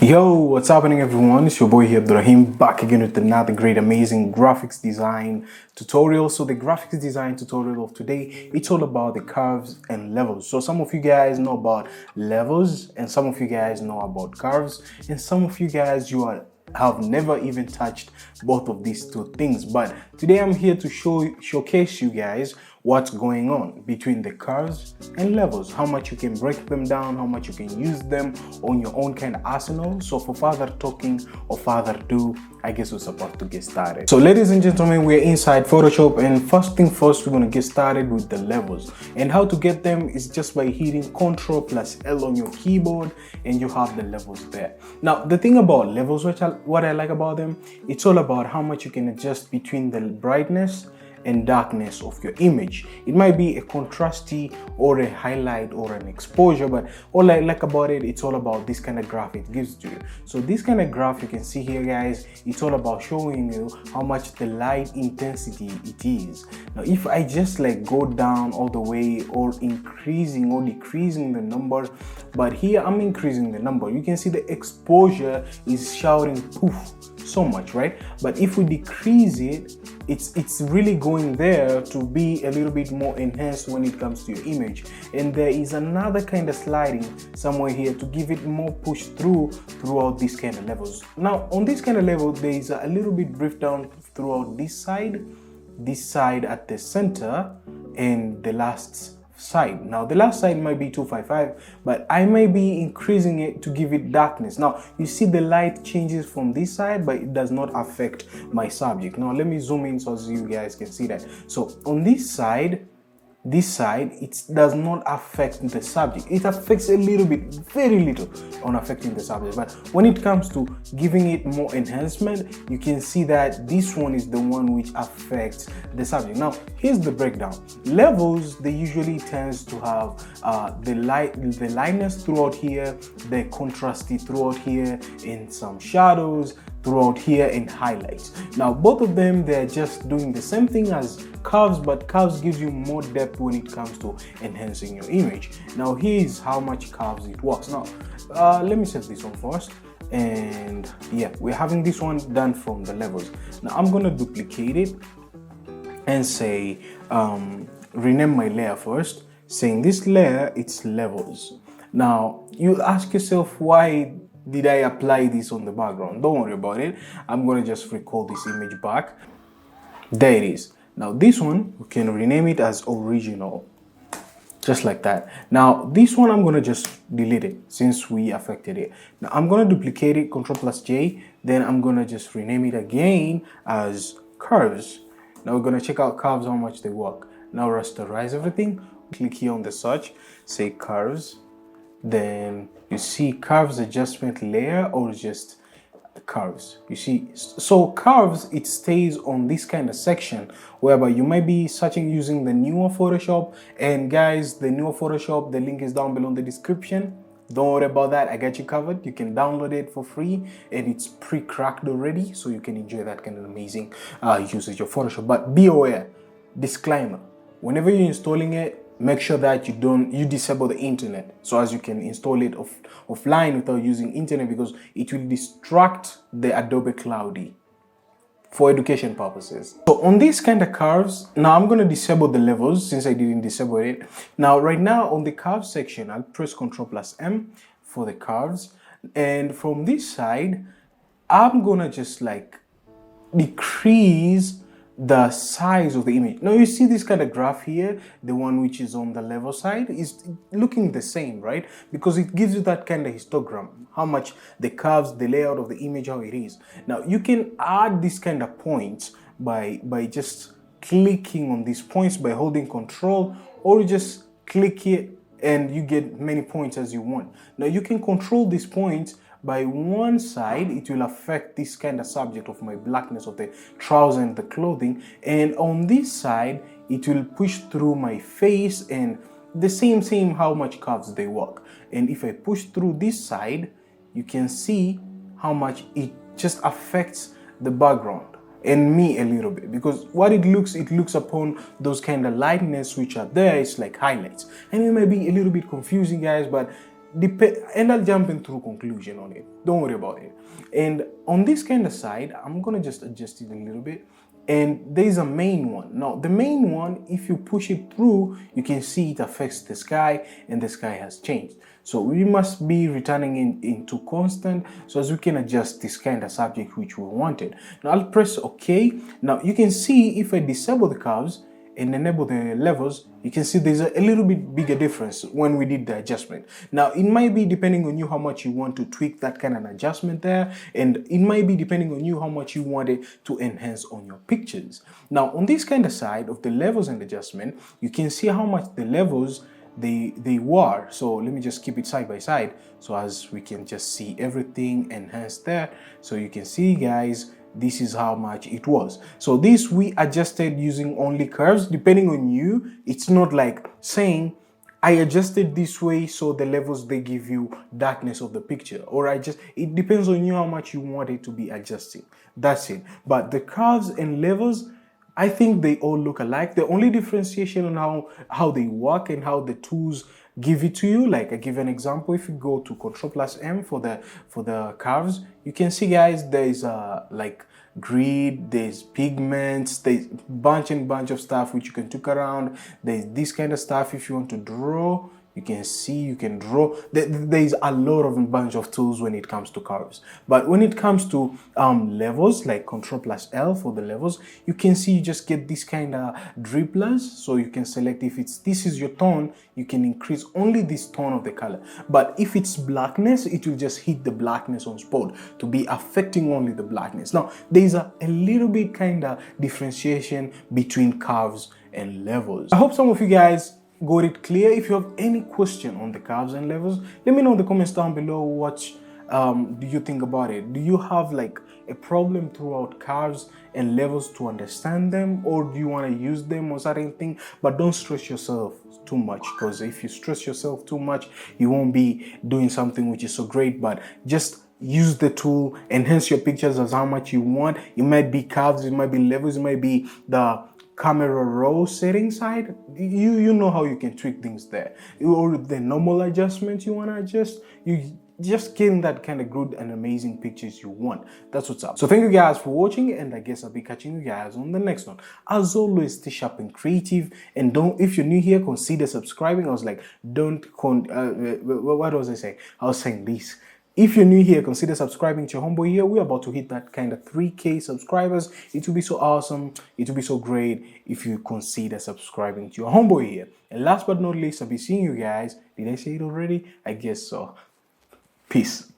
Yo, what's happening everyone? It's your boy here, Abdurrahim, back again with another great, amazing graphics design tutorial. So the graphics design tutorial of today, it's all about the curves and levels. So some of you guys know about levels and some of you guys know about curves and some of you guys have never even touched both of these two things. But today I'm here to showcase you guys what's going on between the curves and levels, how much you can break them down, how much you can use them on your own kind of arsenal. So for further talking or further ado, I guess we're supposed to get started. So ladies and gentlemen, we're inside Photoshop, and first thing first, we're going to get started with the levels. And how to get them is just by hitting Ctrl+L on your keyboard and you have the levels there. Now the thing about levels, what I like about them, it's all about how much you can adjust between the brightness and darkness of your image. It might be a contrasty or a highlight or an exposure, but all I like about it, it's all about this kind of graph it gives to you. So this kind of graph you can see here, guys, it's all about showing you how much the light intensity it is. Now if I just like go down all the way or increasing or decreasing the number, but here I'm increasing the number, you can see the exposure is shouting poof so much, right? But if we decrease it, it's really going there to be a little bit more enhanced when it comes to your image. And there is another kind of sliding somewhere here to give it more push throughout these kind of levels. Now on this kind of level, there is a little bit drift down throughout this side at the center, and the last side. Now the last side might be 255, but I may be increasing it to give it darkness. Now you see the light changes from this side, but it does not affect my subject. Now let me zoom in so you guys can see that. So on this side, it does not affect the subject. It affects a little bit, very little on affecting the subject. But when it comes to giving it more enhancement, you can see that this one is the one which affects the subject. Now here's the breakdown. Levels, they usually tends to have the lightness throughout here, the contrasty throughout here, and some shadows throughout here and highlights. Now both of them, they're just doing the same thing as curves, but curves gives you more depth when it comes to enhancing your image. Now here's how much curves it works. Now let me set this one first, and yeah, we're having this one done from the levels. Now I'm gonna duplicate it and say rename my layer first, saying this layer, it's levels. Now you ask yourself, why did I apply this on the background? Don't worry about it. I'm gonna just recall this image back. There it is. Now this one, we can rename it as original, just like that. Now this one, I'm gonna just delete it since we affected it. Now I'm gonna duplicate it, Ctrl+J, then I'm gonna just rename it again as curves. Now we're gonna check out curves, how much they work. Now rasterize everything, click here on the search, say curves, then you see curves adjustment layer or just curves. You see, so curves, it stays on this kind of section whereby you might be searching using the newer Photoshop. And guys, the newer Photoshop, the link is down below in the description. Don't worry about that, I got you covered. You can download it for free and it's pre-cracked already, so you can enjoy that kind of amazing usage of Photoshop. But be aware, disclaimer, whenever you're installing it, make sure that you disable the internet, so as you can install it offline without using internet, because it will distract the Adobe Cloudy for education purposes. So on these kind of curves, now I'm going to disable the levels since I didn't disable it. Now right now on the curve section, I'll press Ctrl+M for the curves, and from this side I'm gonna just like decrease the size of the image. Now you see this kind of graph here, the one which is on the level side is looking the same, right? Because it gives you that kind of histogram, how much the curves, the layout of the image, how it is. Now you can add this kind of points by just clicking on these points by holding Control, or you just click it and you get many points as you want. Now you can control these points by one side, it will affect this kind of subject of my blackness of the trouser and the clothing, and on this side it will push through my face, and the same how much curves they work. And if I push through this side, you can see how much it just affects the background and me a little bit, because what it looks upon those kind of lightness which are there, it's like highlights, and it may be a little bit confusing, guys, but and I'll jump in through conclusion on it. Don't worry about it. And on this kind of side, I'm gonna just adjust it a little bit. And there's a main one. Now, the main one, if you push it through, you can see it affects the sky, and the sky has changed. So we must be returning into constant, so as we can adjust this kind of subject which we wanted. Now I'll press OK. Now you can see if I disable the curves and enable the levels, you can see there's a little bit bigger difference when we did the adjustment. Now it might be depending on you how much you want to tweak that kind of adjustment there, and it might be depending on you how much you want it to enhance on your pictures. Now on this kind of side of the levels and adjustment, you can see how much the levels they were. So let me just keep it side by side so as we can just see everything enhanced there. So you can see, guys, this is how much it was. So this we adjusted using only curves. Depending on you, it's not like saying I adjusted this way so the levels they give you darkness of the picture, or it depends on you how much you want it to be adjusting. That's it. But the curves and levels, I think they all look alike. The only differentiation on how they work and how the tools give it to you, like I give an example. If you go to Ctrl+M for the curves, you can see, guys, there is like grid, there's pigments, there's bunch of stuff which you can tweak around. There's this kind of stuff if you want to draw. You can see, you can draw. There's a lot of bunch of tools when it comes to curves. But when it comes to levels, like Ctrl+L for the levels, you can see you just get this kind of dribblers. So you can select if this is your tone, you can increase only this tone of the color. But if it's blackness, it will just hit the blackness on spot to be affecting only the blackness. Now, there's a little bit kind of differentiation between curves and levels. I hope some of you guys got it clear. If you have any question on the curves and levels, let me know in the comments down below. What do you think about it? Do you have like a problem throughout curves and levels to understand them, or do you want to use them on certain thing? But don't stress yourself too much, because if you stress yourself too much, you won't be doing something which is so great. But just use the tool, enhance your pictures as how much you want. It might be curves, it might be levels, it might be the camera raw setting side. You know how you can tweak things there, or the normal adjustments you want to adjust. You just getting that kind of good and amazing pictures you want. That's what's up. So thank you guys for watching, and I guess I'll be catching you guys on the next one. As always, stay sharp and creative, and if you're new here, consider subscribing. I was like, what was I saying? I was saying this. If you're new here, consider subscribing to your homeboy here. We're about to hit that kind of 3K subscribers. It will be so awesome. It will be so great if you consider subscribing to your homeboy here. And last but not least, I'll be seeing you guys. Did I say it already? I guess so. Peace.